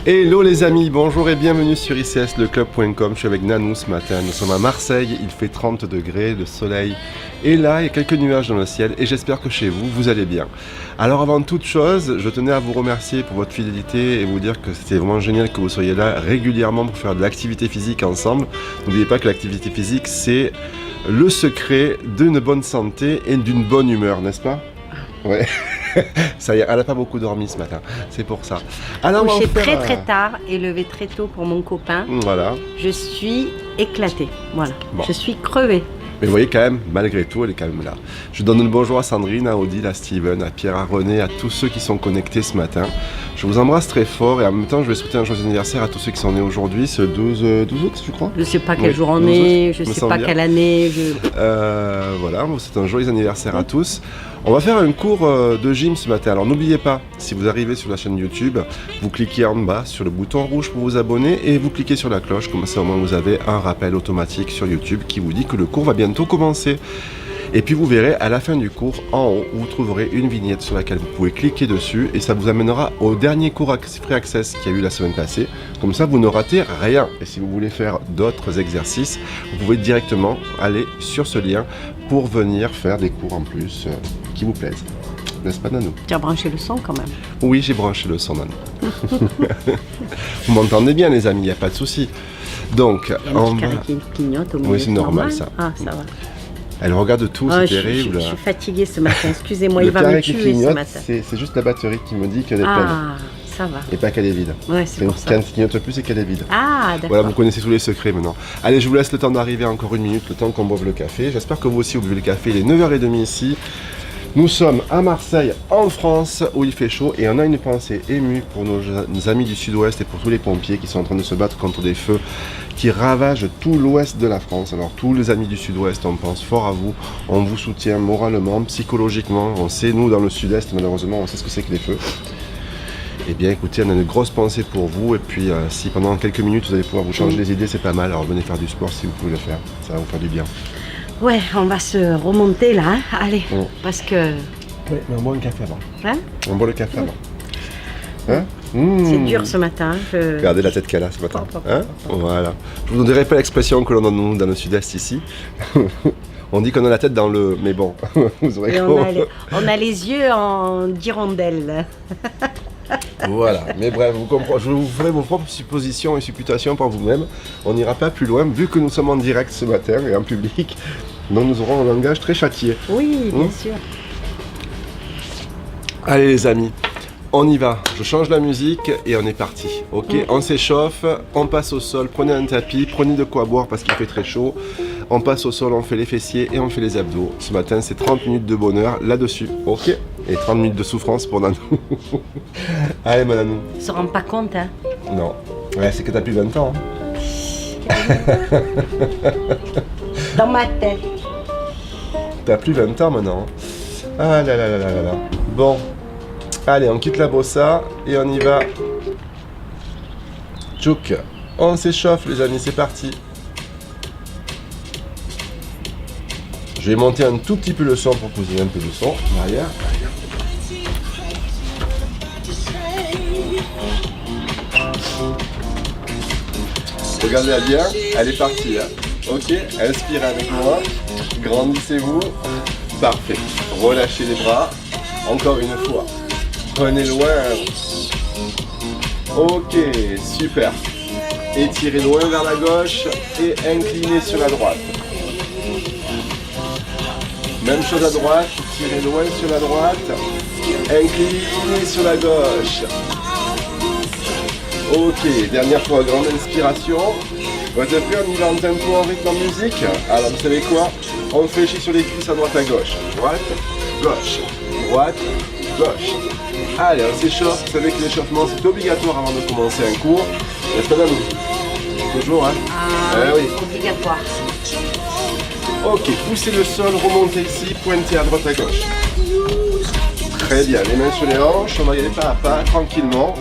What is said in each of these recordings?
Hello les amis, bonjour et bienvenue sur icsleclub.com. Je suis avec Nanou ce matin, nous sommes à Marseille, il fait 30 degrés, le soleil est là, il y a quelques nuages dans le ciel et j'espère que chez vous, vous allez bien. Alors avant toute chose, je tenais à vous remercier pour votre fidélité et vous dire que c'était vraiment génial que vous soyez là régulièrement pour faire de l'activité physique ensemble. N'oubliez pas que l'activité physique c'est le secret d'une bonne santé et d'une bonne humeur, n'est-ce pas? Ouais. Ça y est, elle n'a pas beaucoup dormi ce matin, c'est pour ça. Alors, couché très tard et levé très tôt pour mon copain. Voilà. Je suis éclatée, voilà. Bon. Je suis crevée. Mais vous voyez quand même, malgré tout, elle est quand même là. Je donne le bonjour à Sandrine, à Odile, à Steven, à Pierre, à René, à tous ceux qui sont connectés ce matin. Je vous embrasse très fort et en même temps, je vais souhaiter un joyeux anniversaire à tous ceux qui sont nés aujourd'hui, ce 12 août, je crois. Je ne sais pas quel jour on est, je ne sais pas quelle année. Voilà, c'est un joyeux anniversaire à tous. On va faire un cours de gym ce matin. Alors n'oubliez pas, si vous arrivez sur la chaîne YouTube, vous cliquez en bas sur le bouton rouge pour vous abonner et vous cliquez sur la cloche. Comme ça au moins vous avez un rappel automatique sur YouTube qui vous dit que le cours va bientôt commencer. Et puis vous verrez à la fin du cours, en haut, vous trouverez une vignette sur laquelle vous pouvez cliquer dessus et ça vous amènera au dernier cours Free Access qu'il y a eu la semaine passée. Comme ça, vous ne ratez rien. Et si vous voulez faire d'autres exercices, vous pouvez directement aller sur ce lien pour venir faire des cours en plus qui vous plaisent. N'est-ce pas, Nanou? Tu as branché le son quand même? Oui, j'ai branché le son, Nanou. Vous m'entendez bien, les amis, il n'y a pas de souci. Donc, on va... qui clignote au milieu. Oui, c'est normal, ça. Ah, ça va. Elle regarde tout, c'est terrible. Je suis fatiguée ce matin, excusez-moi, il va me tuer ce matin. C'est juste la batterie qui me dit qu'elle est pleine. Ah, ça va. Et pas qu'elle est vide. Ouais, c'est pour ça. Quand elle clignote plus, c'est qu'elle est vide. Ah, d'accord. Voilà, vous connaissez tous les secrets maintenant. Allez, je vous laisse le temps d'arriver, encore une minute, le temps qu'on boive le café. J'espère que vous aussi, vous buvez le café. Il est 9h30 ici. Nous sommes à Marseille, en France, où il fait chaud. Et on a une pensée émue pour nos amis du sud-ouest et pour tous les pompiers qui sont en train de se battre contre des feux qui ravagent tout l'ouest de la France. Alors tous les amis du sud-ouest, on pense fort à vous, on vous soutient moralement, psychologiquement. On sait, nous, dans le sud-est, malheureusement, on sait ce que c'est que les feux. Eh bien écoutez, on a une grosse pensée pour vous. Et puis si pendant quelques minutes, vous allez pouvoir vous changer les idées, c'est pas mal. Alors venez faire du sport si vous pouvez le faire, ça va vous faire du bien. Ouais, on va se remonter là, hein. Allez, parce que... Oui, mais on boit un café avant. Hein? On boit le café avant. Hein? C'est dur ce matin. Regardez la tête qu'elle a ce matin. Hein? Voilà. Je vous ne dirai pas l'expression que l'on a dans le sud-est ici. On dit qu'on a la tête dans le... Mais bon, vous aurez compris. On a les yeux en hirondelle. Voilà, mais bref, vous comprenez, je vous ferai vos propres suppositions et supputations par vous-même. On n'ira pas plus loin, vu que nous sommes en direct ce matin et en public. Donc nous aurons un langage très châtié. Oui, bien sûr. Allez les amis, on y va. Je change la musique et on est parti. Ok, on s'échauffe, on passe au sol, prenez un tapis, prenez de quoi boire parce qu'il fait très chaud. On passe au sol, on fait les fessiers et on fait les abdos. Ce matin, c'est 30 minutes de bonheur là-dessus. Ok? Et 30 minutes de souffrance pour Nanou. Allez, ma Nanou. Ils se rendent pas compte, hein? Non. Ouais, c'est que t'as plus 20 ans. Hein. Dans ma tête. T'as plus 20 ans maintenant. Ah là là là là là. Bon. Allez, on quitte la bossa et on y va. Tchouk. On s'échauffe, les amis, c'est parti. Je vais monter un tout petit peu le son pour que vous ayez un peu de son derrière. Regardez-la bien, elle est partie là. Ok, inspirez avec moi. Grandissez-vous. Parfait. Relâchez les bras. Encore une fois. Prenez loin. Ok, super. Étirez loin vers la gauche et inclinez sur la droite. Même chose à droite, tirez loin sur la droite, inclinez sur la gauche. Ok, dernière fois, grande inspiration. Vous êtes prêts, on y va en tempo, en rythme, en musique. Alors vous savez quoi? On fléchit sur les cuisses à droite à gauche. Droite, gauche, droite, gauche. Allez, on s'échauffe. Vous savez que l'échauffement c'est obligatoire avant de commencer un cours. N'est-ce pas, Nanou? Toujours, hein? Oui, obligatoire. Ok, poussez le sol, remontez ici, pointez à droite à gauche. Très bien, les mains sur les hanches, on va y aller pas à pas, tranquillement.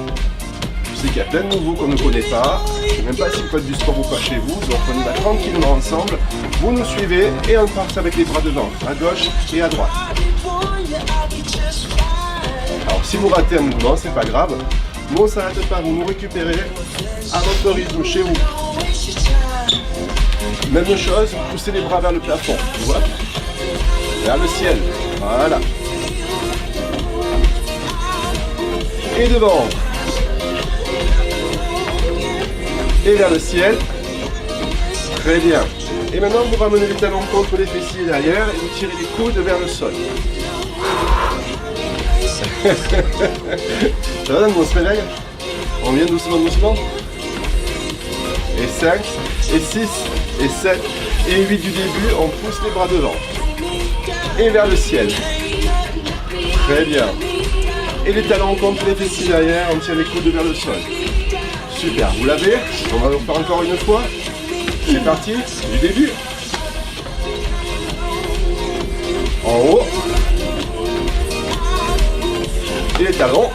Je sais qu'il y a plein de nouveaux qu'on ne connaît pas. Je ne sais même pas si vous faites du sport ou pas chez vous, donc on y va tranquillement ensemble. Vous nous suivez et on part avec les bras devant, à gauche et à droite. Alors si vous ratez un mouvement, c'est pas grave. Nous on s'arrête pas, vous nous récupérez à votre rythme chez vous. Même chose, vous poussez les bras vers le plafond. Hop. Vers le ciel. Voilà. Et devant. Et vers le ciel. Très bien. Et maintenant vous ramenez les talons contre les fessiers derrière et vous tirez les coudes vers le sol. Ça va, on se réveille? On vient doucement, doucement. Et 5, et 6, et 7, et 8 du début, on pousse les bras devant. Et vers le ciel. Très bien. Et les talons contre les fessiers derrière, on tire les coudes vers le sol. Super, vous l'avez? On va le faire encore une fois. C'est parti, du début. En haut. Et les talons.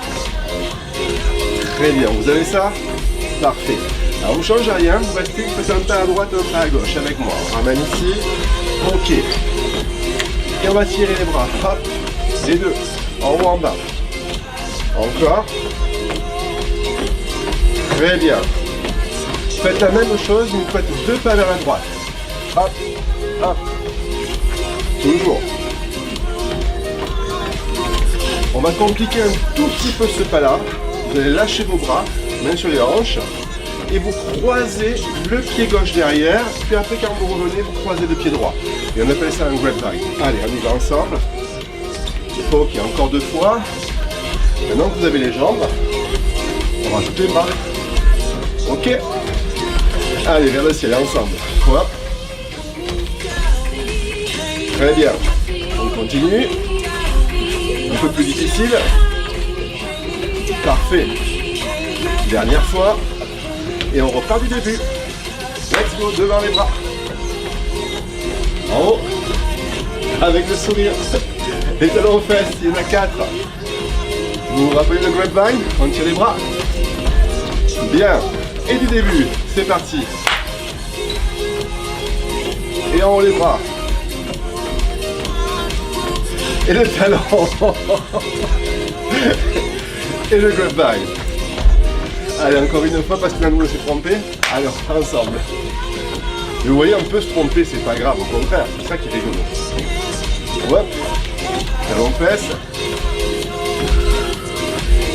Très bien, vous avez ça? Parfait. Alors vous ne changez rien, vous restez, vous faites un pas à droite, un pas à gauche avec moi. On ramène ici. Ok. Et on va tirer les bras. Hop. Les deux. En haut, en bas. Encore. Très bien. Faites la même chose, mais vous faites deux pas vers la droite. Hop. Hop. Toujours. On va compliquer un tout petit peu ce pas-là. Vous allez lâcher vos bras, main sur les hanches, et vous croisez le pied gauche derrière, puis après quand vous revenez, vous croisez le pied droit. Et on appelle ça un grapevine. Allez, on y va ensemble. Ok, encore deux fois. Maintenant que vous avez les jambes, on rajoute les bras. Ok. Allez, vers le ciel, ensemble. Hop. Très bien. On continue. Un peu plus difficile. Parfait. Dernière fois. Et on repart du début. Let's go, devant les bras. En haut. Avec le sourire. Les talons aux fesses, il y en a 4. Vous vous rappelez le grapevine? On tire les bras. Bien. Et du début. C'est parti. Et en haut les bras. Et le talon. Et le grapevine. Allez, encore une fois parce que Nanou s'est trompé. Alors, ensemble. Et vous voyez, on peut se tromper, c'est pas grave, au contraire, c'est ça qui est rigolo. Hop. Talon fesse.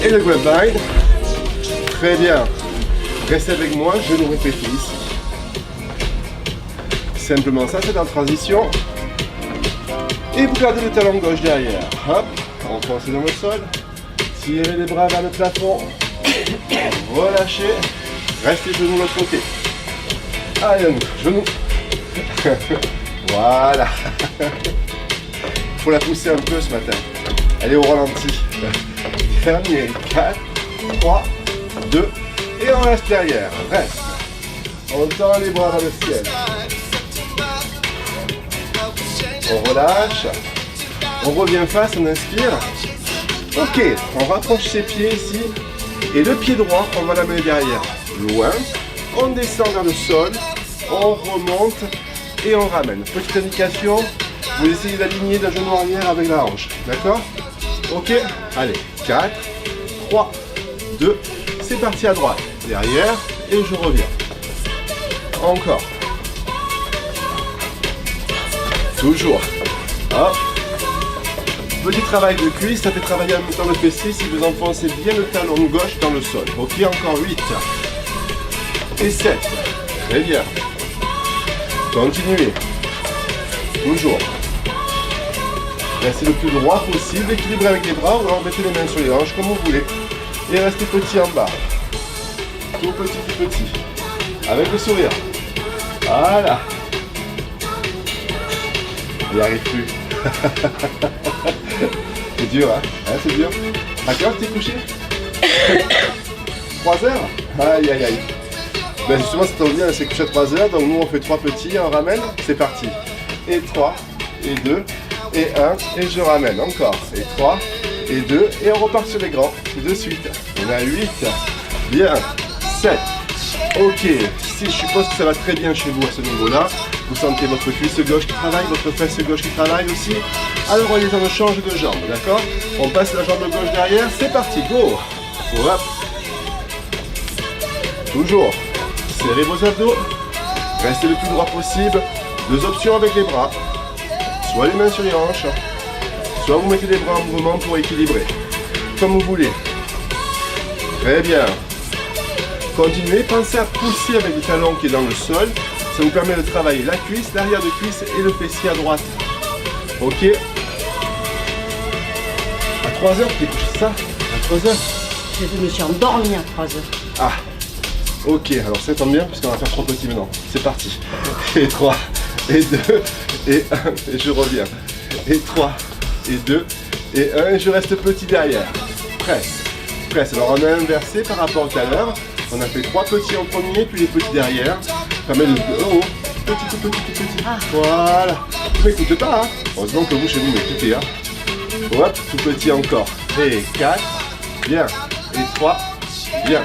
Et le grapevine. Très bien. Restez avec moi, je vais nous répéter ici. Simplement ça, c'est en transition. Et vous gardez le talon gauche derrière. Hop, enfoncez dans le sol. Tirez les bras vers le plafond. Relâchez. Restez genoux de l'autre côté. Allez, genoux. Voilà. Il faut la pousser un peu ce matin. Elle est au ralenti. Dernier. 4, 3, 2. Et on reste derrière. Reste. On tend les bras vers le ciel. On relâche. On revient face, on inspire. Ok, on rapproche ses pieds ici. Et le pied droit, on va l'amener derrière. Loin. On descend vers le sol. On remonte. Et on ramène. Petite indication. Vous essayez d'aligner d'un genou arrière avec la hanche. D'accord? Ok. Allez. 4, 3, 2. C'est parti à droite. Derrière. Et je reviens. Encore. Toujours. Hop. Petit travail de cuisse, ça fait travailler en même temps le fessier si vous enfoncez bien le talon gauche dans le sol. Ok, encore 8. Et 7. Très bien. Continuez. Toujours. Restez le plus droit possible, équilibré avec les bras ou alors mettez les mains sur les hanches comme vous voulez. Et restez petit en bas. Tout petit. Avec le sourire. Voilà. Il n'y arrive plus. C'est dur, hein, c'est dur. À quelle heure t'es couché? 3 heures? Aïe aïe aïe. Ben justement, ça tombe bien, elle s'est couchée à 3 heures, donc nous on fait 3 petits, on ramène, c'est parti. Et 3, et 2, et 1, et je ramène encore. Et 3, et 2, et on repart sur les grands, de suite. On a 8, bien, 7. Ok, si je suppose que ça va très bien chez vous à ce niveau-là. Vous sentez votre cuisse gauche qui travaille, votre fesse gauche qui travaille aussi. Alors on change de jambe, d'accord? On passe la jambe gauche derrière, c'est parti, go! Hop. Toujours. Serrez vos abdos. Restez le plus droit possible. 2 options avec les bras. Soit les mains sur les hanches, soit vous mettez les bras en mouvement pour équilibrer. Comme vous voulez. Très bien. Continuez, pensez à pousser avec le talon qui est dans le sol. Ça vous permet de travailler la cuisse, l'arrière de cuisse et le fessier à droite. Ok. À 3 heures, tu couché ça? À 3 heures? Je me suis endormie à 3 heures. Ah. Ok, alors ça tombe bien parce qu'on va faire trop petit maintenant. C'est parti. Et 3, et 2, et 1, et je reviens. Et 3, et 2, et 1, et je reste petit derrière. Presse. Presse. Alors on a inversé par rapport à tout à l'heure. On a fait 3 petits en premier, puis les petits derrière. Ça permet de... Oh, petit, tout petit, tout petit. Ah. Voilà. Vous m'écoutez pas, hein? Heureusement que vous chez vous m'écoutez, hein? Hop, tout petit encore. Et 4, bien. Et 3, bien.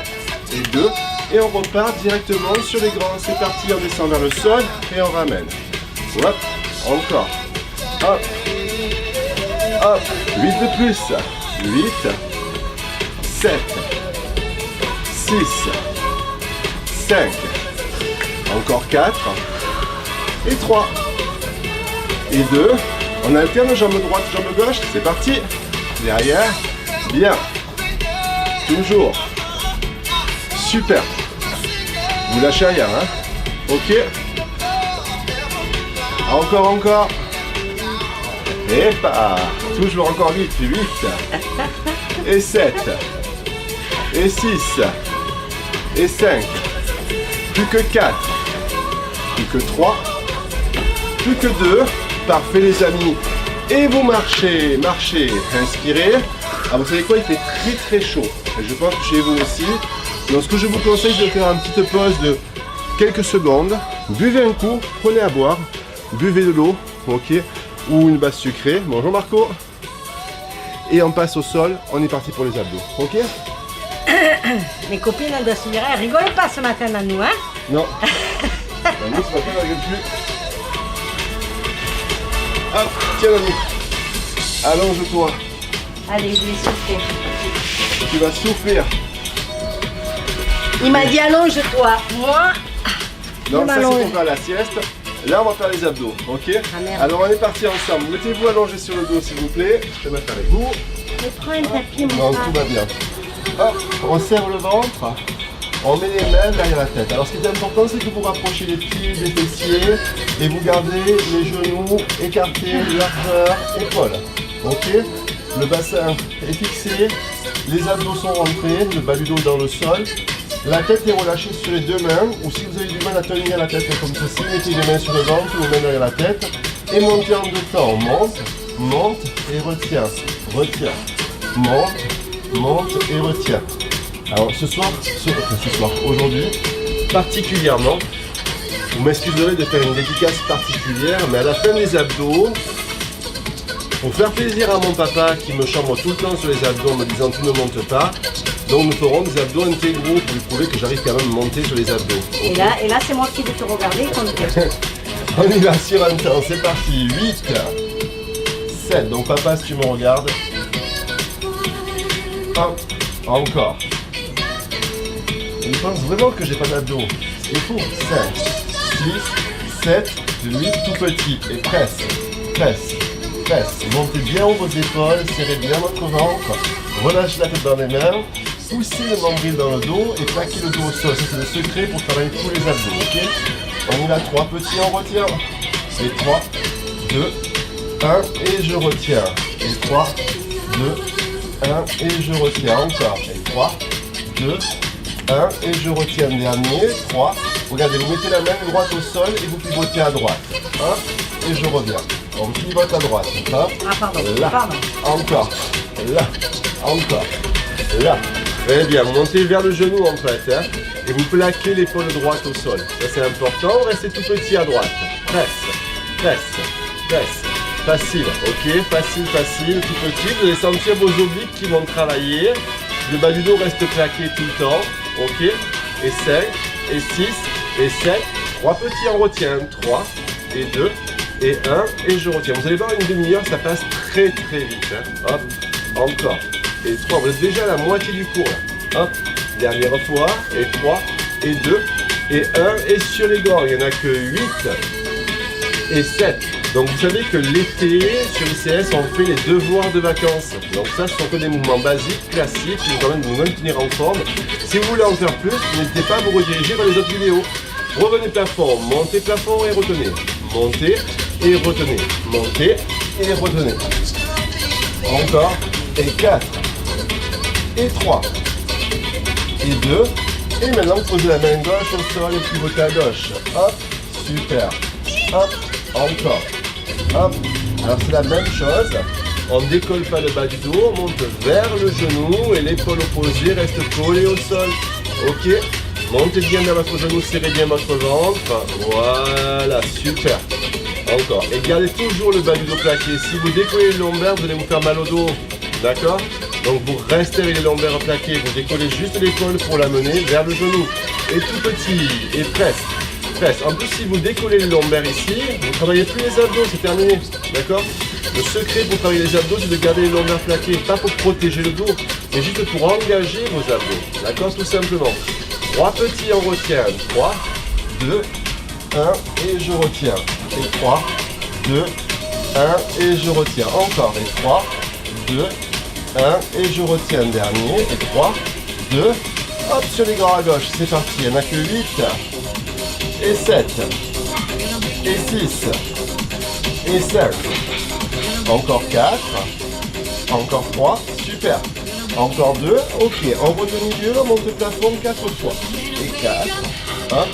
Et 2, et on repart directement sur les grands. C'est parti, on descend vers le sol et on ramène. Hop, encore. Hop, hop, 8 de plus. 8, 7, 6, 5, encore 4, et 3, et 2. On alterne jambe droite, jambe gauche. C'est parti. Derrière, bien. Toujours. Super. Vous lâchez rien, hein? Ok. Encore, encore. Et pas. Toujours encore 8. 8. Et 7. Et 6. Et 5. Plus que 4. Plus que 3. Plus que 2. Parfait les amis. Et vous marchez, marchez. Inspirez. Ah, vous savez quoi? Il fait très très chaud. Et je pense que chez vous aussi. Donc ce que je vous conseille, c'est de faire une petite pause de quelques secondes. Buvez un coup, prenez à boire. Buvez de l'eau, ok? Ou une base sucrée. Bonjour Marco. Et on passe au sol. On est parti pour les abdos, ok? Mes copines de Sierra, elles rigolent pas ce matin à nous, hein? Non. Nous, ce matin, on n'arrive plus. Hop, tiens Nani. Allonge-toi. Allez, je vais souffler. Tu vas souffrir. Il m'a dit allonge-toi. Moi, Non, je ça c'est m'allonge. pour faire la sieste. Là, on va faire les abdos, ok? Ah, merde. Alors, on est parti ensemble. Mettez-vous allongé sur le dos, s'il vous plaît. Je vais mettre avec vous. Mais prends un tapis, mon Non, frère. tout va bien. Hop, on serre le ventre. On met les mains derrière la tête. Alors, ce qui est important, c'est que vous rapprochez les pieds des fessiers et vous gardez les genoux écartés, largeur, épaules. Ok? Le bassin est fixé, les abdos sont rentrés, le bas du dos dans le sol. La tête est relâchée sur les 2 mains, ou si vous avez du mal à tenir la tête comme ceci, mettez les mains sur le ventre, les mains derrière la tête, et montez en 2 temps. Monte, monte et retiens, retiens, monte, monte et retiens. Alors ce soir, aujourd'hui, particulièrement, vous m'excuserez de faire une dédicace particulière, mais à la fin des abdos, pour faire plaisir à mon papa qui me chambre tout le temps sur les abdos en me disant tu ne montes pas, donc nous ferons des abdos intégraux pour lui prouver que j'arrive quand même à monter sur les abdos. Et Ok. là c'est moi qui vais te regarder comme On y va sur un temps, c'est parti. 8, 7, donc papa si tu me regardes. 1, encore. Il pense vraiment que j'ai pas d'abdos. Il faut 5, 6, 7, 8, tout petit. Et presse, presse, presse. Montez bien haut vos épaules, serrez bien votre ventre. Relâchez la tête dans les mains. Poussez le nombril dans le dos et plaquez le dos au sol. Ça c'est le secret pour travailler tous les abdos, ok? On y va, 3 petits, on retient. Et 3, 2, 1, et je retiens. Et 3, 2, 1, et je retiens. Encore. Et 3, 2, 1, et je retiens. Dernier, 3. Regardez, vous mettez la main droite au sol et vous pivotez à droite. 1, et je reviens. On pivote à droite. 1, Ah pardon, là, pardon. encore, là, encore, là. Très bien, vous montez vers le genou en fait, hein, et vous plaquez l'épaule droite au sol. Ça c'est important, restez tout petit à droite. Presse, presse, presse. Facile, ok, facile, facile, tout petit. Vous allez sentir vos obliques qui vont travailler. Le bas du dos reste plaqué tout le temps, ok. Et 5, et 6, et 7. 3 petits, on retient. 3, et 2, et 1, et je retiens. Vous allez voir, une demi-heure, ça passe très très vite. Hein. Hop, encore. Et 3, vous êtes déjà à la moitié du cours là. Hop, dernière fois, et 3, et 2 et 1 et sur les gants, il n'y en a que 8 et 7. Donc vous savez que l'été, sur ICS, on fait les devoirs de vacances. Donc ça, ce sont que des mouvements basiques, classiques, qui vous permettent de vous maintenir en forme. Si vous voulez en faire plus, n'hésitez pas à vous rediriger vers les autres vidéos. Revenez plafond, montez plafond et retenez. Montez et retenez. Montez et retenez. Encore. Et 4. Et 3. Et 2. Et maintenant, posez la main gauche au sol et puis votez à gauche. Hop, super. Hop, encore. Hop. Alors c'est la même chose. On ne décolle pas le bas du dos, on monte vers le genou et l'épaule opposée reste collée au sol. Ok. Montez bien vers votre genou, serrez bien votre ventre. Voilà, super. Encore. Et gardez toujours le bas du dos plaqué. Si vous décollez les lombaires, vous allez vous faire mal au dos. D'accord? Donc vous restez avec les lombaires plaqués. Vous décollez juste l'épaule pour la mener vers le genou. Et tout petit. Et presque. Presque. En plus, si vous décollez les lombaires ici, vous ne travaillez plus les abdos. C'est terminé. D'accord? Le secret pour travailler les abdos, c'est de garder les lombaires plaqués. Pas pour protéger le dos, mais juste pour engager vos abdos. D'accord? Tout simplement. 3 petits, on retient. 3, 2, 1, et je retiens. Et 3, 2, 1, et je retiens. Encore. Et 3, 2, 1, et je retiens. Dernier. Et 3, 2, hop, sur les grands à gauche. C'est parti. Il n'y en a que 8. Et 7. Et 6. Et 5. Encore 4. Encore 3. Super. Encore 2, ok, en revenu milieu, on monte le plafond 4 fois. Et 4, hop,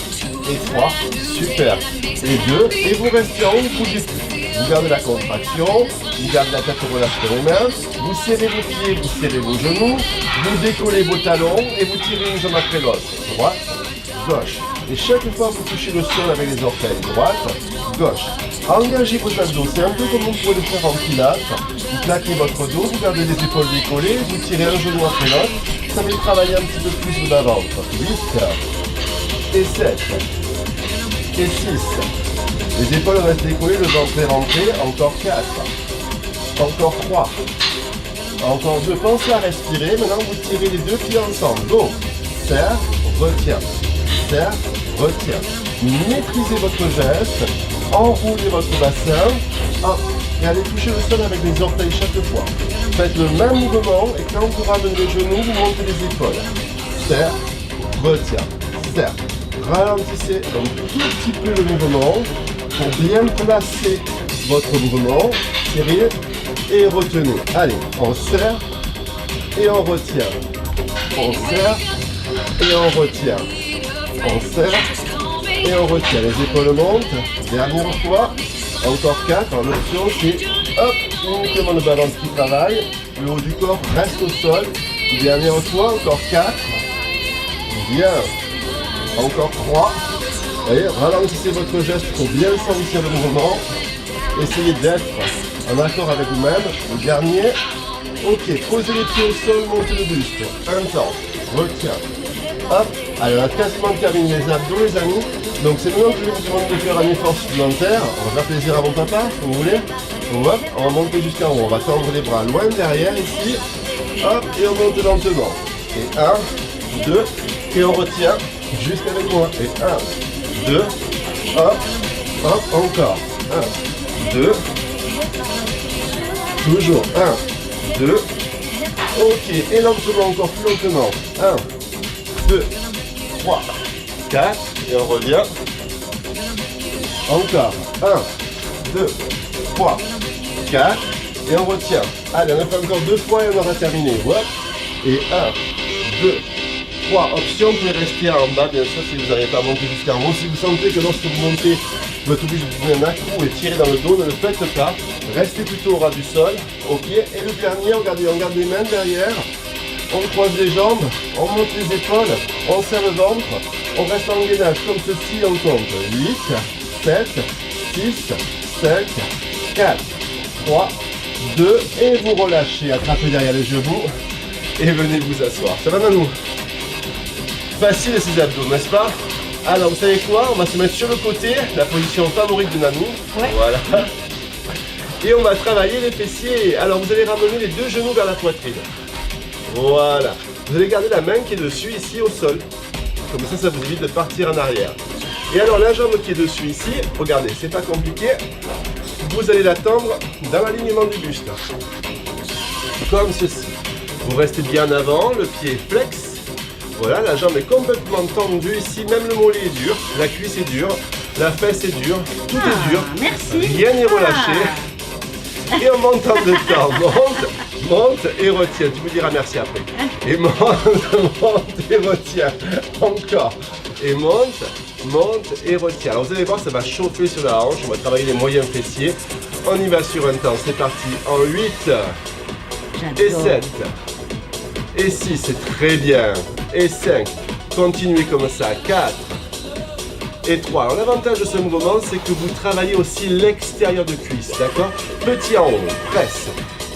et 3, super. Et 2, et vous restez en haut, vous bougez plus. Vous gardez la contraction, vous gardez la tête relâche sur les mains, vous serrez vos pieds, vous serrez vos genoux, vous décollez vos talons et vous tirez une jambe après l'autre. Droite, gauche. Et chaque fois vous touchez le sol avec les orteils. Droite, gauche. Engagez vos abdos, c'est un peu comme vous pouvez le faire en pilates. Vous plaquez votre dos, vous gardez les épaules décollées, vous tirez un genou après l'autre. Ça va travailler un petit peu plus le ventre. 8 et 7 et 6. Les épaules restent décollées, le ventre est rentré. Encore 4. Encore 3. Encore 2. Pensez à respirer. Maintenant, vous tirez les deux pieds ensemble. Donc, serre, retiens. Serre, retiens. Maîtrisez votre geste. Enroulez votre bassin. Hop. Et allez toucher le sol avec les orteils chaque fois. Faites le même mouvement et quand vous ramenez les genoux, vous montez les épaules. Serre, retiens, serre. Ralentissez un tout petit peu le mouvement pour bien placer votre mouvement. Serrez et retenez. Allez, on serre et on retient. On serre et on retient. On serre et on retient. Les épaules montent. Dernière fois. Encore 4, l'option c'est hop, uniquement le ballon qui travaille, le haut du corps reste au sol. Dernière fois, encore 4. Bien. Encore 3. Allez, ralentissez votre geste pour bien sentir le mouvement. Essayez d'être en accord avec vous-même. Le dernier. Ok, posez les pieds au sol, montez le buste. Un temps. Retiens. Hop. Allez, on a quasiment terminé les abdos, les amis. Donc c'est maintenant que je vais vous demander de faire un effort supplémentaire. On va faire plaisir à mon papa, si vous voulez. Hop, on va monter jusqu'en haut. On va tendre les bras loin derrière ici. Hop, et on monte lentement. Et 1, 2, et on retient juste avec moi. Et 1, 2, hop, hop, encore. 1, 2, toujours. 1, 2, ok. Et lentement, encore plus lentement. 1, 2, 3, 4, et on revient. Encore. 1, 2, 3, 4, et on retient. Allez, on a fait encore 2 fois et on aura terminé. Hop. Et 1, 2, 3. Option, vous pouvez rester en bas, bien sûr, si vous n'arrivez pas à monter jusqu'en haut. Si vous sentez que lorsque vous montez, vous êtes obligé de vous donner un accrou et tirer dans le dos, ne le faites pas. Restez plutôt au ras du sol. Ok. Et le dernier, on garde les mains derrière. On croise les jambes, on monte les épaules, on serre le ventre, on reste en gainage comme ceci, on compte 8, 7, 6, 5, 4, 3, 2, et vous relâchez, attrapez derrière les genoux et venez vous asseoir. Ça va Nanou? Facile ces abdos, n'est-ce pas? Alors vous savez quoi? On va se mettre sur le côté, la position favorite de Nanou. Ouais. Voilà. Et on va travailler les fessiers. Alors vous allez ramener les deux genoux vers la poitrine. Voilà. Vous allez garder la main qui est dessus ici au sol. Comme ça vous évite de partir en arrière. Et alors la jambe qui est dessus ici, regardez, c'est pas compliqué. Vous allez la tendre dans l'alignement du buste. Comme ceci. Vous restez bien en avant, le pied est flex. Voilà, la jambe est complètement tendue ici, même le mollet est dur, la cuisse est dure, la fesse est dure, tout est dur. Merci. Rien n'est relâché. Et en montant de temps, monte et retiens. Tu me diras merci après. Et monte et retiens. Encore. Et monte et retiens. Alors vous allez voir, ça va chauffer sur la hanche. On va travailler les moyens fessiers. On y va sur un temps. C'est parti. En 8 et 7 et 6, c'est très bien. Et 5. Continuez comme ça. 4 et 3. Alors l'avantage de ce mouvement, c'est que vous travaillez aussi l'extérieur de cuisse, d'accord? Petit en haut, presse.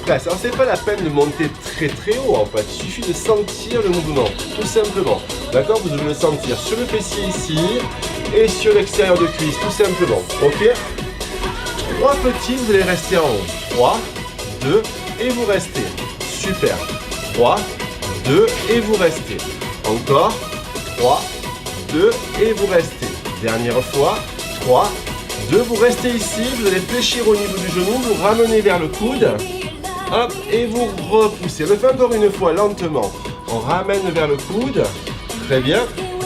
Alors c'est pas la peine de monter très très haut en fait, il suffit de sentir le mouvement, tout simplement. D'accord? Vous devez le sentir sur le fessier ici et sur l'extérieur de cuisse, tout simplement. Ok? 3 petits, vous allez rester en haut. 3, 2 et vous restez. Super. 3, 2 et vous restez. Encore. 3, 2 et vous restez. Dernière fois, 3, 2, vous restez ici, vous allez fléchir au niveau du genou, vous ramenez vers le coude, hop, et vous repoussez. On le fait encore une fois, lentement. On ramène vers le coude, très bien,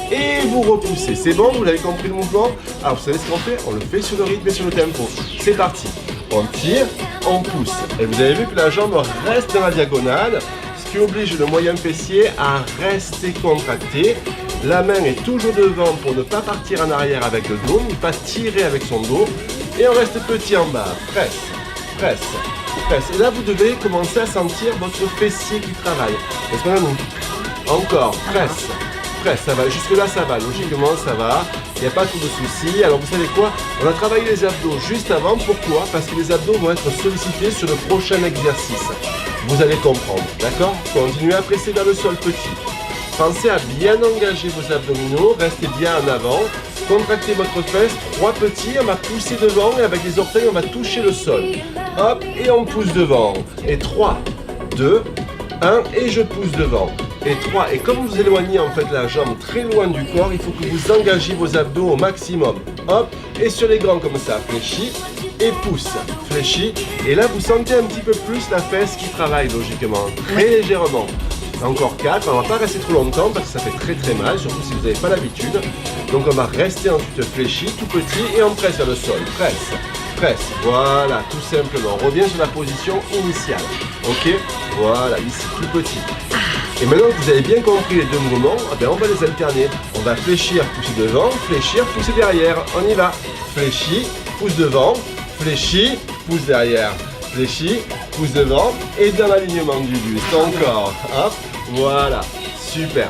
et vous repoussez. C'est bon, vous avez compris le mouvement? Alors vous savez ce qu'on fait? On le fait sur le rythme et sur le tempo. C'est parti. On tire, on pousse. Et vous avez vu que la jambe reste dans la diagonale, ce qui oblige le moyen fessier à rester contracté. La main est toujours devant pour ne pas partir en arrière avec le dos, ne pas tirer avec son dos. Et on reste petit en bas. Presse. Et là, vous devez commencer à sentir votre fessier qui travaille. Est-ce qu'on a nous? Encore. Presse. Ça va. Jusque-là, ça va. Logiquement, ça va. Il n'y a pas trop de soucis. Alors, vous savez quoi? On a travaillé les abdos juste avant. Pourquoi? Parce que les abdos vont être sollicités sur le prochain exercice. Vous allez comprendre. D'accord? Continuez à presser vers le sol petit. Pensez à bien engager vos abdominaux, restez bien en avant, contractez votre fesse, 3 petits, on va pousser devant et avec les orteils on va toucher le sol. Hop, et on pousse devant. Et 3, 2, 1, et je pousse devant. Et 3, et comme vous éloignez en fait la jambe très loin du corps, il faut que vous engagez vos abdos au maximum. Hop, et sur les grands comme ça, fléchis, et pousse, fléchis. Et là vous sentez un petit peu plus la fesse qui travaille logiquement, très légèrement. Encore 4, on ne va pas rester trop longtemps parce que ça fait très très mal, surtout si vous n'avez pas l'habitude. Donc on va rester ensuite fléchi, tout petit, et on presse vers le sol. Presse, voilà, tout simplement. On revient sur la position initiale. Ok, voilà, ici, tout petit. Et maintenant que vous avez bien compris les deux mouvements, on va les alterner. On va fléchir, pousser devant, fléchir, pousser derrière. On y va. Fléchi, pousse devant, fléchi, pousse derrière. Fléchi, pousse devant et dans l'alignement du buste. Encore, hop, voilà, super.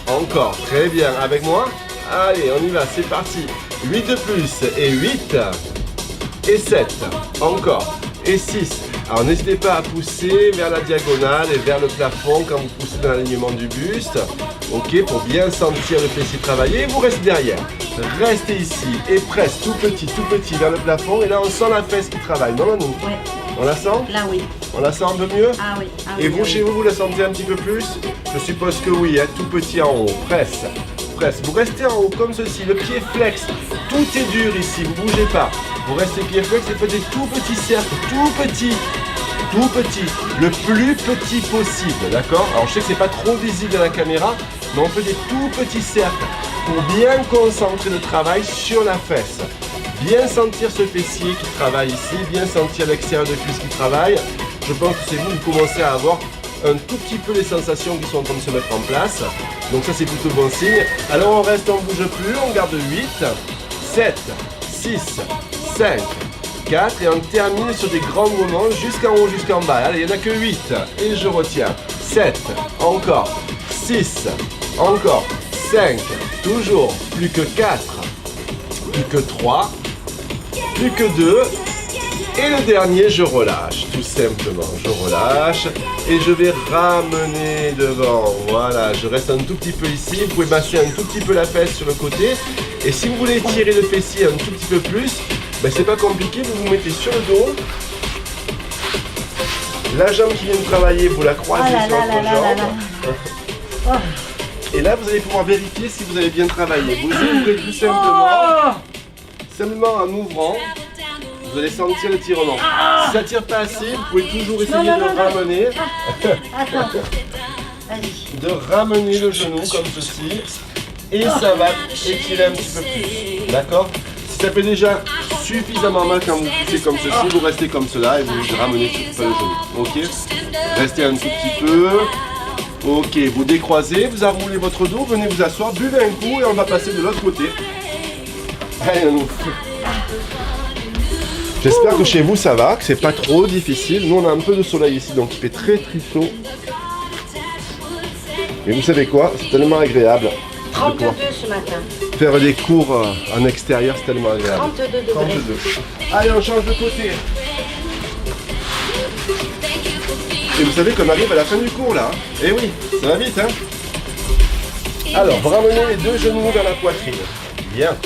Encore, très bien. Avec moi? Allez, on y va, c'est parti. 8 de plus et 8 et 7. Encore, et 6. Alors n'hésitez pas à pousser vers la diagonale et vers le plafond quand vous poussez dans l'alignement du buste. Ok, pour bien sentir le fessier travailler. Vous restez derrière. Restez ici et presse tout petit vers le plafond. Et là, on sent la fesse qui travaille. Non, nous. Ouais. On la sent? Là, oui. On la sent un peu mieux? Ah oui. Et vous, chez vous, vous la sentez un petit peu plus? Je suppose que oui, hein, tout petit en haut. Presse. Vous restez en haut comme ceci, le pied flex. Tout est dur ici, vous ne bougez pas. Vous restez pied flex et faites des tout petits cercles, tout petit, le plus petit possible, d'accord? Alors je sais que c'est pas trop visible dans la caméra, mais on fait des tout petits cercles pour bien concentrer le travail sur la fesse. Bien sentir ce fessier qui travaille ici, bien sentir l'extérieur de cuisse qui travaille. Je pense que c'est vous qui commencez à avoir un tout petit peu les sensations qui sont en train de se mettre en place. Donc ça c'est plutôt bon signe. Alors on reste, on ne bouge plus, on garde 8, 7, 6, 5, 4 et on termine sur des grands mouvements jusqu'en haut, jusqu'en bas. Allez, il n'y en a que 8 et je retiens. 7, encore, 6, encore, 5, toujours, plus que 4, plus que 3, plus que 2. Et le dernier, je relâche, tout simplement. Je relâche et je vais ramener devant. Voilà, je reste un tout petit peu ici. Vous pouvez masser un tout petit peu la fesse sur le côté. Et si vous voulez tirer le fessier un tout petit peu plus, ben c'est pas compliqué. Vous vous mettez sur le dos. La jambe qui vient de travailler, vous la croisez sur votre jambe. Et là, vous allez pouvoir vérifier si vous avez bien travaillé. Vous ouvrez tout simplement en ouvrant. Vous allez sentir l'étirement. Si ça tire pas assez, vous pouvez toujours essayer de ramener. Attends. Vas-y. De ramener le genou comme ceci. Et ça va étirer un petit peu plus. D'accord? Si ça fait déjà suffisamment mal quand vous poussez comme ceci, vous restez comme cela et vous ramenez tout le genou. Ok? Restez un tout petit peu. Ok, vous décroisez, vous enroulez votre dos, venez vous asseoir, buvez un coup et on va passer de l'autre côté. Allez, on ouvre. J'espère que chez vous ça va, que c'est pas trop difficile. Nous on a un peu de soleil ici donc il fait très chaud. Et vous savez quoi? C'est tellement agréable. 32 ce matin. Faire des cours en extérieur, c'est tellement agréable. 32 degrés. 32. Allez, on change de côté. Et vous savez qu'on arrive à la fin du cours là. Eh oui, ça va vite hein. Alors, vous ramenez les deux genoux vers la poitrine. Bien.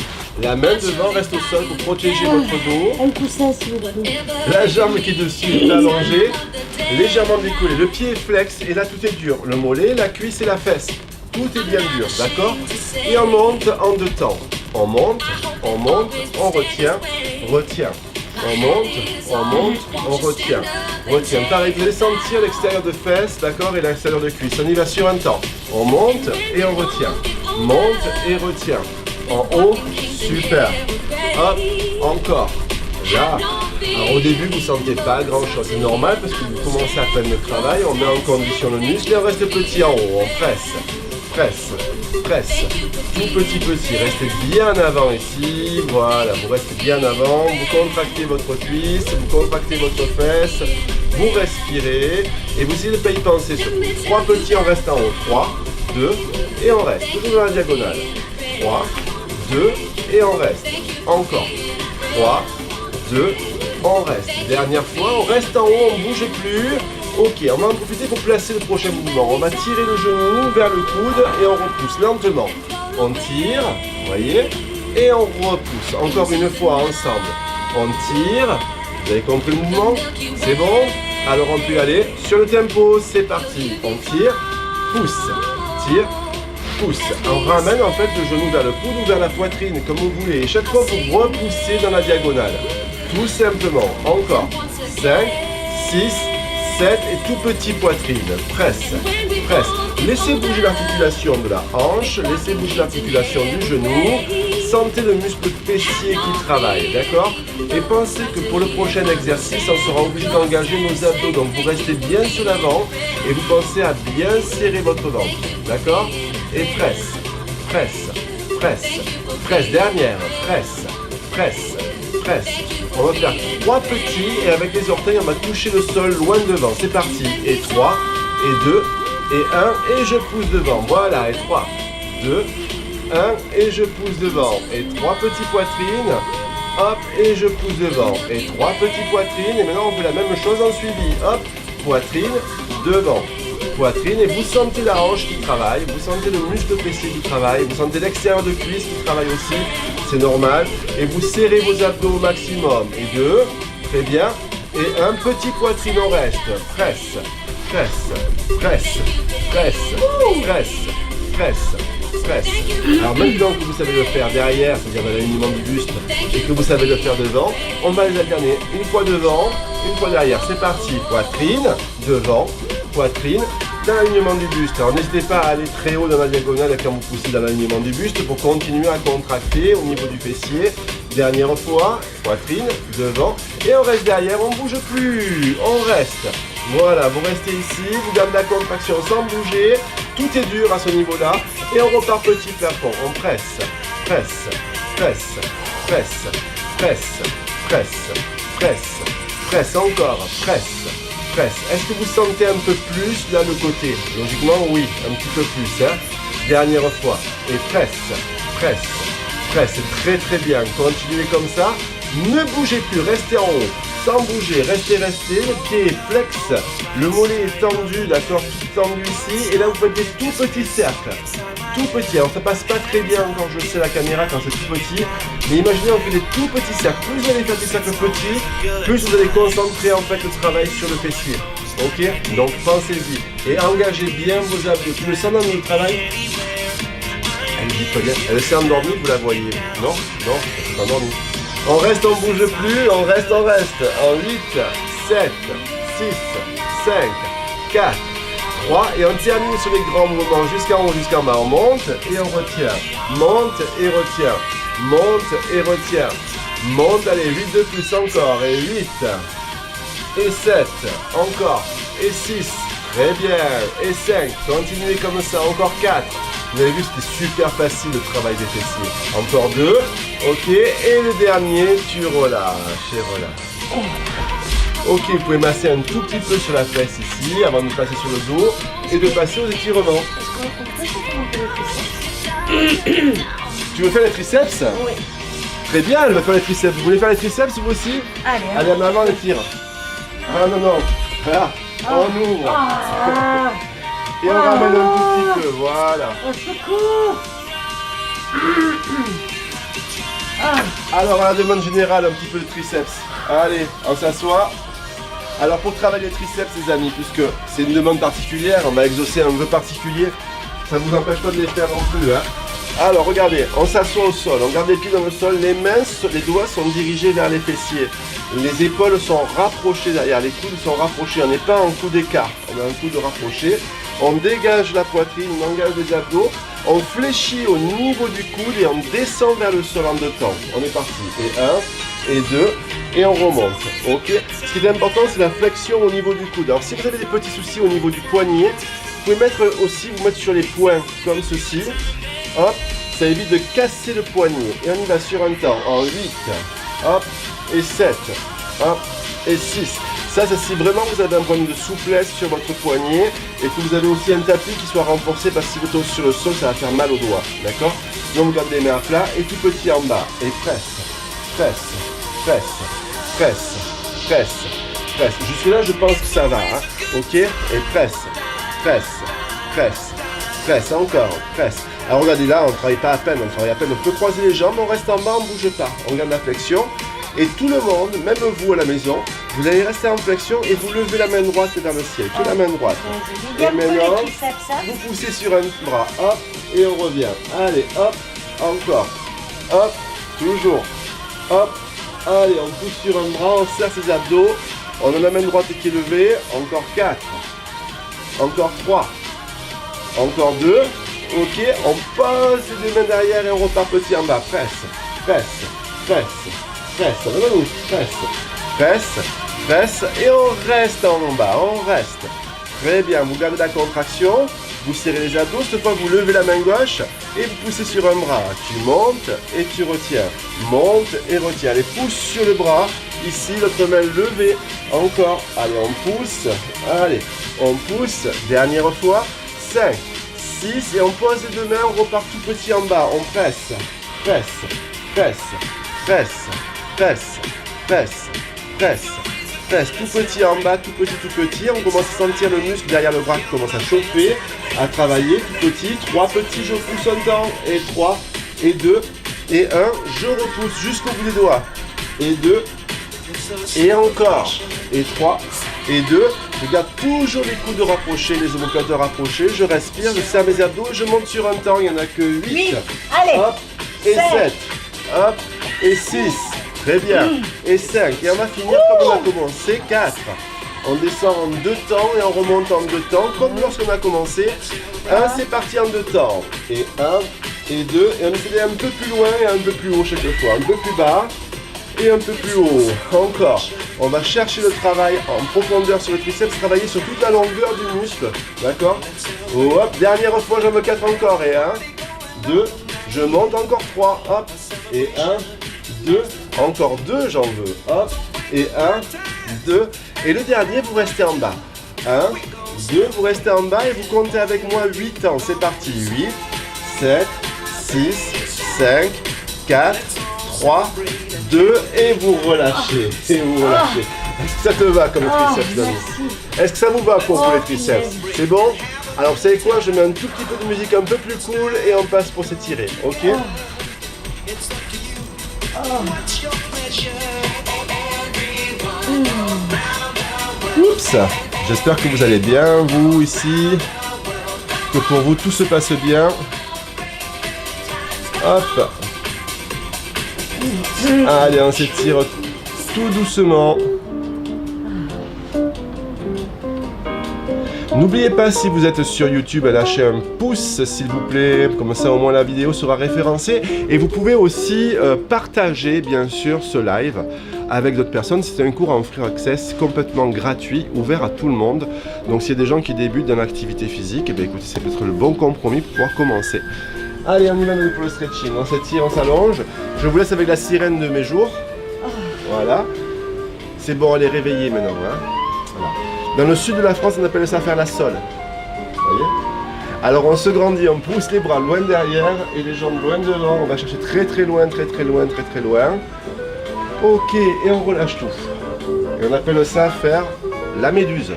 La main devant reste au sol pour protéger votre dos. Un coussin s'il vous plaît. La jambe qui est dessus est allongée, légèrement décollée. Le pied est flex et là tout est dur. Le mollet, la cuisse et la fesse. Tout est bien dur, d'accord? Et on monte en deux temps. On monte, on retient. On monte, on retient. Pareil, vous allez sentir l'extérieur de fesse, d'accord, et l'extérieur de cuisse. On y va sur un temps. On monte et on retient. Monte et retient. En haut, super. Hop, encore. Là. Alors au début, vous ne sentez pas grand chose. C'est normal parce que vous commencez à peine le travail. On met en condition le muscle et on reste petit en haut. On presse. Tout petit. Restez bien avant ici. Voilà, vous restez bien avant. Vous contractez votre cuisse, vous contractez votre fesse. Vous respirez et vous essayez de ne pas y penser surtout. 3 petits, on reste en haut. 3, 2 et on reste. Toujours dans la diagonale. 3, 2 et on reste. Encore. 3, 2, on reste. Dernière fois, on reste en haut, on ne bouge plus. Ok, on va en profiter pour placer le prochain mouvement. On va tirer le genou vers le coude et on repousse lentement. On tire, vous voyez, et on repousse. Encore une fois ensemble. On tire. Vous avez compris le mouvement? C'est bon? Alors on peut y aller sur le tempo. C'est parti. On tire, pousse, tire, pousse. On ramène en fait le genou vers le coude ou vers la poitrine, comme vous voulez. Et chaque fois, vous repoussez dans la diagonale. Tout simplement. Encore. 5, 6, 7 et tout petit poitrine. Presse. Laissez bouger l'articulation de la hanche, laissez bouger l'articulation du genou. Sentez le muscle fessier qui travaille, d'accord? Et pensez que pour le prochain exercice, on sera obligé d'engager nos abdos. Donc vous restez bien sur l'avant et vous pensez à bien serrer votre ventre, d'accord? Et presse. Dernière. Presse. On va faire 3 petits et avec les orteils, on va toucher le sol loin devant. C'est parti. Et 3, et 2, et 1, et je pousse devant. Voilà, et 3, 2, 1, et je pousse devant. Et 3 petits poitrines. Hop, et je pousse devant. Et 3 petits poitrines. Et maintenant, on fait la même chose en suivi. Hop, poitrine, devant. Poitrine, et vous sentez la hanche qui travaille, vous sentez le muscle fessier qui travaille, vous sentez l'extérieur de cuisse qui travaille aussi, c'est normal, et vous serrez vos abdos au maximum. Et 2, très bien, et un petit poitrine, on reste, presse. Alors maintenant que vous savez le faire derrière, c'est-à-dire dans l'alignement du buste, et que vous savez le faire devant, on va les alterner une fois devant, une fois derrière. C'est parti, poitrine, devant, poitrine, dans l'alignement du buste. Alors n'hésitez pas à aller très haut dans la diagonale quand vous poussez dans l'alignement du buste pour continuer à contracter au niveau du fessier. Dernière fois, poitrine, devant, et on reste derrière, on ne bouge plus, on reste. Voilà, vous restez ici, vous gardez la contraction sans bouger, tout est dur à ce niveau-là, et on repart petit plafond, on presse. Encore, presse. Est-ce que vous sentez un peu plus là le côté? Logiquement, oui, un petit peu plus. Hein. Dernière fois. Et presse. C'est très bien. Continuez comme ça. Ne bougez plus, restez en haut. Sans bouger, restez. Le pied est flex. Le mollet est tendu, d'accord? Tout tendu ici. Et là, vous faites des tout petits cercles. Tout petit. Alors, ça passe pas très bien quand je sais la caméra, quand c'est tout petit. Mais imaginez, on fait des tout petits cercles. Plus vous allez faire des cercles petits, plus vous allez concentrer en fait le travail sur le fessier. Ok? Donc, pensez-y. Et engagez bien vos abdos. Tu le sens dans le travail? Elle dit pas bien. Elle s'est endormie, vous la voyez. Non, non, elle s'est endormie. On reste, on bouge plus, on reste, on reste. En 8, 7, 6, 5, 4, 3. Et on termine sur les grands mouvements jusqu'en haut, jusqu'en bas. On monte et on retient. Monte et retient. Monte et retient. Monte, allez, 8 de plus encore. Et 8. Et 7. Encore. Et 6. Très bien. Et 5. Continuez comme ça. Encore 4. Vous avez vu, c'était super facile le travail des fessiers. Encore 2. Ok. Et le dernier, tu relâches. Et relâches. Ok, vous pouvez masser un tout petit peu sur la fesse ici, avant de passer sur le dos et de passer aux étirements. Est-ce qu'on peut faire un peu les triceps? Tu veux faire les triceps? Oui. Très bien, elle va faire les triceps. Vous voulez faire les triceps vous aussi? Allez, hein. Allez, maman, les tire. Ah non, non. Voilà. On ouvre. Ah, Et on ramène un tout petit peu. Voilà. au secours. Alors, à la demande générale, un petit peu de triceps. Allez, on s'assoit. Alors, pour travailler les triceps, les amis, puisque c'est une demande particulière, on va exaucer un vœu particulier, ça ne vous empêche pas de les faire non plus, hein. Alors, regardez, on s'assoit au sol, on garde les pieds dans le sol, les mains, les doigts sont dirigés vers les fessiers. Les épaules sont rapprochées derrière, les coudes sont rapprochés, on n'est pas en coup d'écart, on a un coude rapproché. On dégage la poitrine, on engage les abdos, on fléchit au niveau du coude et on descend vers le sol en 2 temps. On est parti. Et 1, et 2, et on remonte. Ok. Ce qui est important, c'est la flexion au niveau du coude. Alors si vous avez des petits soucis au niveau du poignet, vous pouvez vous mettre sur les poings comme ceci. Hop, ça évite de casser le poignet. Et on y va sur un temps. En 8, hop, et 7, hop, et 6. Ça, c'est si vraiment vous avez un problème de souplesse sur votre poignet et que vous avez aussi un tapis qui soit renforcé parce que si vous tombez sur le sol, ça va faire mal aux doigts. D'accord? Donc, vous gardez les mains à plat et tout petit en bas. Et presse, presse, presse, presse, presse, presse. Jusque-là, je pense que ça va. Hein? Ok? Et presse, presse, presse, presse. Encore, presse. Alors, regardez là, on ne travaille pas à peine. On travaille à peine. On peut croiser les jambes, on reste en bas, on ne bouge pas. On garde la flexion. Et tout le monde, même vous à la maison, vous allez rester en flexion et vous levez la main droite vers le ciel. Que la main droite. Et maintenant, vous poussez sur un bras. Hop, et on revient. Allez, hop, encore. Hop, toujours. Hop, allez, on pousse sur un bras, on serre ses abdos. On a la main droite qui est levée. Encore 4. Encore 3. Encore 2. Ok, on pose les 2 mains derrière et on repart petit en bas. Presse, presse, presse. Presse, presse, presse, presse, et on reste en bas, on reste. Très bien, vous gardez la contraction, vous serrez les abdos, cette fois vous levez la main gauche et vous poussez sur un bras. Tu montes et tu retiens, monte et retiens. Allez, pousse sur le bras, ici, l'autre main levée, encore. Allez, on pousse, allez, on pousse, dernière fois, 5, 6, et on pose les 2 mains, on repart tout petit en bas, on presse, presse, presse, presse. Presse, presse, presse, presse, tout petit en bas, tout petit, on commence à sentir le muscle derrière le bras qui commence à chauffer, à travailler, tout petit, 3 petits, je pousse un temps, et 3, et 2, et 1, je repousse jusqu'au bout des doigts, et 2, et encore, et 3, et 2, je garde toujours les coudes rapprochés, les omoplates rapprochés, je respire, je serre mes abdos, je monte sur un temps, il n'y en a que 8, allez, hop, et 7, hop, et 6, très bien. Et 5. Et on va finir comme on a commencé. 4. On descend en 2 temps et on remonte en 2 temps, comme lorsqu'on a commencé. 1, c'est parti en 2 temps. Et 1, et 2. Et on essaie d'aller un peu plus loin et un peu plus haut chaque fois. Un peu plus bas et un peu plus haut. Encore. On va chercher le travail en profondeur sur le triceps, travailler sur toute la longueur du muscle. D'accord? Hop, dernière fois, j'en veux 4 encore. Et 1, 2, je monte encore 3. Hop. Et 1, 2, encore 2, j'en veux. Hop, et 1, 2. Et le dernier, vous restez en bas. 1, 2, vous restez en bas et vous comptez avec moi 8 temps. C'est parti. 8, 7, 6, 5, 4, 3, 2, et vous relâchez. Et vous relâchez. Est-ce que ça te va comme triceps, Dani? Est-ce que ça vous va pour vous les triceps? C'est bon? Alors, vous savez quoi? Je mets un tout petit peu de musique un peu plus cool et on passe pour s'étirer. Ok? Oups. J'espère que vous allez bien, vous ici, que pour vous tout se passe bien. Hop. Allez, on s'étire tout doucement. N'oubliez pas, si vous êtes sur YouTube, à lâcher un pouce s'il vous plaît, comme ça au moins la vidéo sera référencée. Et vous pouvez aussi partager bien sûr ce live avec d'autres personnes. C'est un cours en free access complètement gratuit, ouvert à tout le monde. Donc s'il y a des gens qui débutent dans l'activité physique, eh bien, écoutez, c'est peut-être le bon compromis pour pouvoir commencer. Allez, on y va pour le stretching, on s'étire, on s'allonge. Je vous laisse avec la sirène de mes jours. Voilà. C'est bon, elle est réveillée maintenant. Hein, voilà. Dans le sud de la France, on appelle ça faire la sole. Vous voyez? Alors on se grandit, on pousse les bras loin derrière et les jambes loin devant. On va chercher très très loin, très très loin, très très loin. Ok, et on relâche tout. Et on appelle ça faire la méduse.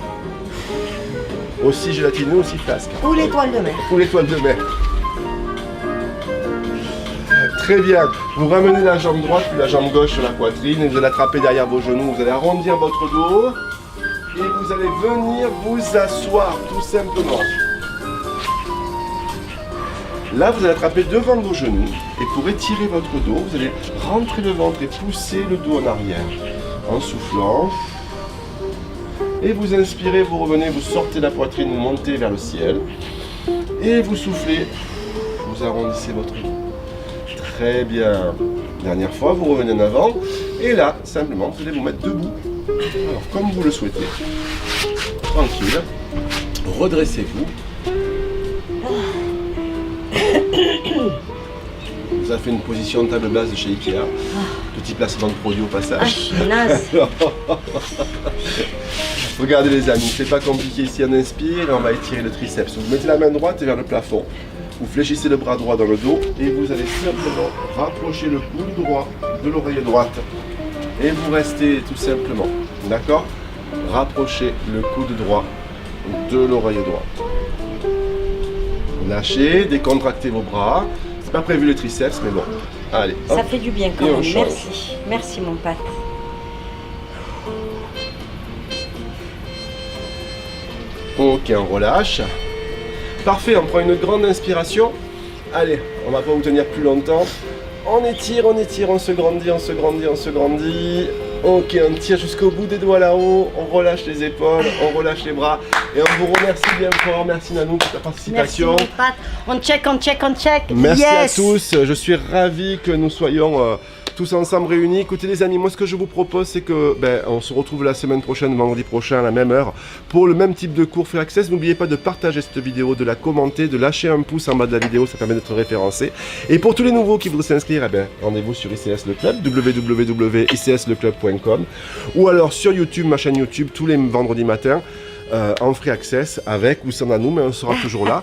Aussi gélatineux, aussi flasque. Ou l'étoile de mer. Ou l'étoile de mer. Très bien. Vous ramenez la jambe droite puis la jambe gauche sur la poitrine et vous allez attraper derrière vos genoux. Vous allez arrondir votre dos. Et vous allez venir vous asseoir tout simplement. Là, vous allez attraper devant vos genoux et pour étirer votre dos, vous allez rentrer le ventre et pousser le dos en arrière en soufflant. Et vous inspirez, vous revenez, vous sortez la poitrine, vous montez vers le ciel. Et vous soufflez, vous arrondissez votre dos. Très bien. Dernière fois, vous revenez en avant. Et là, simplement, vous allez vous mettre debout. Alors, comme vous le souhaitez, tranquille, redressez-vous. Vous avez fait une position de table basse de chez Ikea. Petit placement de produit au passage. Ah, je suis naze. Regardez les amis, c'est pas compliqué ici, on inspire et on va étirer le triceps. Vous mettez la main droite vers le plafond. Vous fléchissez le bras droit dans le dos et vous allez simplement rapprocher le coude droit de l'oreille droite. Et vous restez tout simplement, d'accord? Rapprochez le coude droit de l'oreille droite. Lâchez, décontractez vos bras. C'est pas prévu les triceps, mais bon. Allez, hop. Ça fait du bien quand Et on même. change. Merci. Merci mon Pat. Ok, on relâche. Parfait, on prend une grande inspiration. Allez, on va pas vous tenir plus longtemps. On étire, on se grandit, on se grandit, on se grandit. Ok, on tire jusqu'au bout des doigts là-haut. On relâche les épaules, on relâche les bras. Et on vous remercie bien fort. Merci Nanou pour ta Merci participation. mon Pat. On check, on check, on check. Merci Yes. à tous. Je suis ravi que nous soyons tous ensemble réunis. Écoutez les amis, moi ce que je vous propose c'est que on se retrouve la semaine prochaine, vendredi prochain à la même heure pour le même type de cours Free Access. N'oubliez pas de partager cette vidéo, de la commenter, de lâcher un pouce en bas de la vidéo, ça permet d'être référencé. Et pour tous les nouveaux qui voudraient s'inscrire, rendez-vous sur ICS Le Club, www.icsleclub.com ou alors sur YouTube, ma chaîne YouTube, tous les vendredis matins. En free access avec ou sans Nanou, mais on sera toujours là.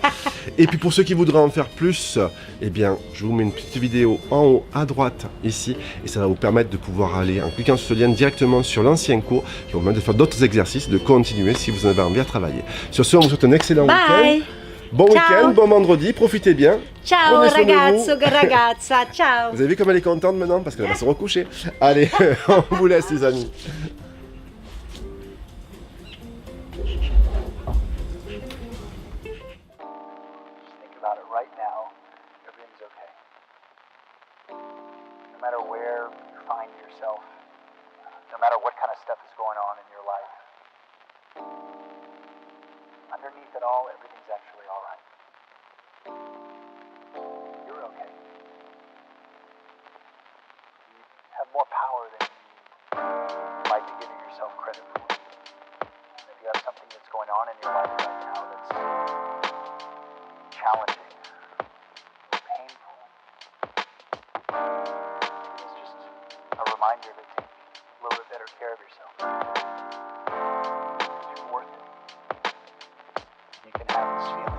Et puis pour ceux qui voudraient en faire plus, eh bien je vous mets une petite vidéo en haut à droite ici et ça va vous permettre de pouvoir aller en cliquant sur ce lien directement sur l'ancien cours qui va vous permettre de faire d'autres exercices, de continuer si vous en avez envie à travailler. Sur ce, on vous souhaite un excellent week-end. Bye. Bon Ciao. week-end, bon vendredi, profitez bien. Ciao Prenez soin de vous. ragazzo, ragazza, ciao. Vous avez vu comme elle est contente maintenant parce qu'elle va se recoucher. Allez, on vous laisse les amis. About it right now, everything's okay. No matter where you find yourself, no matter what kind of stuff is going on in your life, underneath it all, everything's actually all right. You're okay. You have more power than you might be giving yourself credit for. If you have something that's going on in your life right now that's challenging, painful, it's just a reminder to take a little bit better care of yourself. Because you're worth it. You can have this feeling.